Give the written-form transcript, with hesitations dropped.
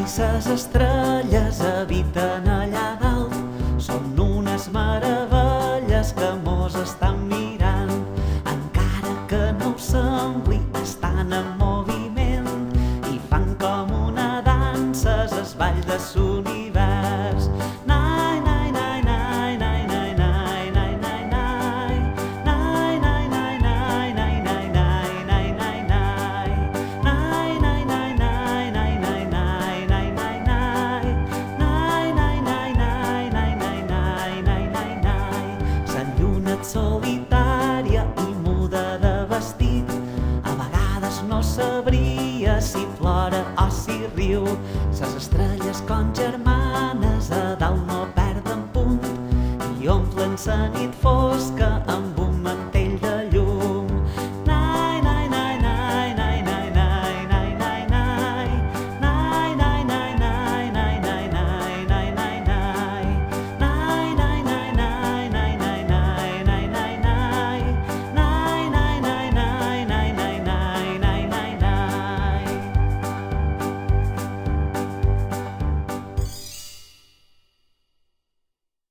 ses estrelles habiten allà dalt. Són unes meravelles que mos estan mirant. Encara que no ho sembli, estan en moviment i fan com una dansa, és el ball de l'univers. Nai, nai, nai, nai, nai, nai, nai, nai, nai, nai. Nai, nai, nai, nai, nai, nai, nai, nai, nai, nai. Nai, nai, nai, nai, nai, nai, nai, nai, nai, nai. Nai, nai, nai, nai, nai, nai, nai, nai, nai, nai. La lluna és solitària i muda de vestit. A vegades no sabria si plora o si riu. Ses estrelles com germanes a dalt no perden punt i omplen la nit fosca amb